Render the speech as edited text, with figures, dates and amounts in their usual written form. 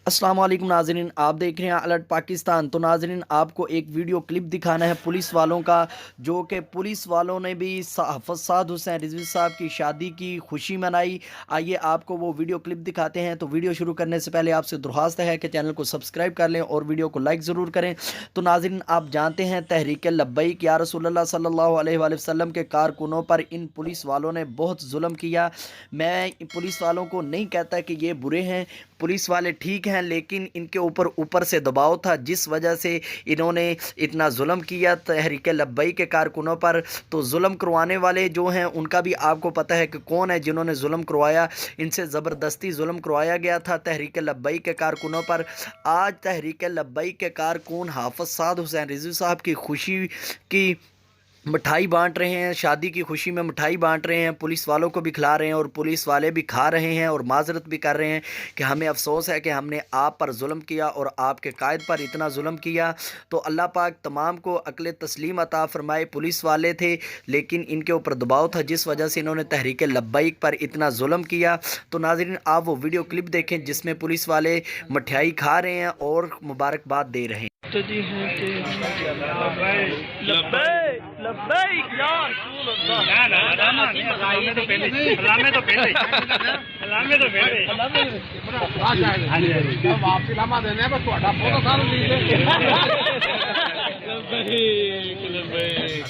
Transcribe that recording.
अस्सलाम वालेकुम नाज़रीन, आप देख रहे हैं अलर्ट पाकिस्तान। तो नाज़रीन, आपको एक वीडियो क्लिप दिखाना है पुलिस वालों का, जो कि पुलिस वालों ने भी हाफ़िज़ साद हुसैन रिज़वी साहब की शादी की खुशी मनाई। आइए आपको वो वीडियो क्लिप दिखाते हैं। तो वीडियो शुरू करने से पहले आपसे दरख्वास्त है कि चैनल को सब्सक्राइब कर लें और वीडियो को लाइक ज़रूर करें। तो नाज़रीन, आप जानते हैं तहरीक लब्बैक या रसूलल्लाह सल्लल्लाहु अलैहि वसल्लम के कारकुनों पर इन पुलिस वालों ने बहुत जुल्म किया। मैं पुलिस वालों को नहीं कहता कि ये बुरे हैं, पुलिस वाले ठीक हैं, लेकिन इनके ऊपर से दबाव था, जिस वजह से इन्होंने इतना जुल्म किया तहरीक लब्बैक के कारकुनों पर। तो जुल्म करवाने वाले जो हैं उनका भी आपको पता है कि कौन है जिन्होंने जुल्म करवाया। इनसे ज़बरदस्ती जुल्म करवाया गया था तहरीक लब्बैक के कारकुनों पर। आज तहरीक लब्बैक के कारकुन हाफ़िज़ साद हुसैन रिज़वी साहब की खुशी की मिठाई बांट रहे हैं, शादी की खुशी में मिठाई बांट रहे हैं, पुलिस वालों को भी खिला रहे हैं और पुलिस वाले भी खा रहे हैं और माजरत भी कर रहे हैं कि हमें अफसोस है कि हमने आप पर जुल्म किया और आपके कायद पर इतना जुल्म किया। तो अल्लाह पाक तमाम को अक्ल तस्लीम अता फरमाए। पुलिस वाले थे लेकिन इनके ऊपर दबाव था, जिस वजह से इन्होंने तहरीक लब्बैक पर इतना जुल्म किया। तो नाज़रीन, आप वो वीडियो क्लिप देखें जिसमें पुलिस वाले मिठाई खा रहे हैं और मुबारकबाद दे रहे हैं। तो जी हैं कि लब्बैक लब्बैक या रसूल अल्लाह। ना हलामे तो पहले वापसी लामा देने बस ਤੁਹਾਡਾ ਬਹੁਤ ਸਾਰਾ ਲੀਜੇ लब्बैक लब्बैक।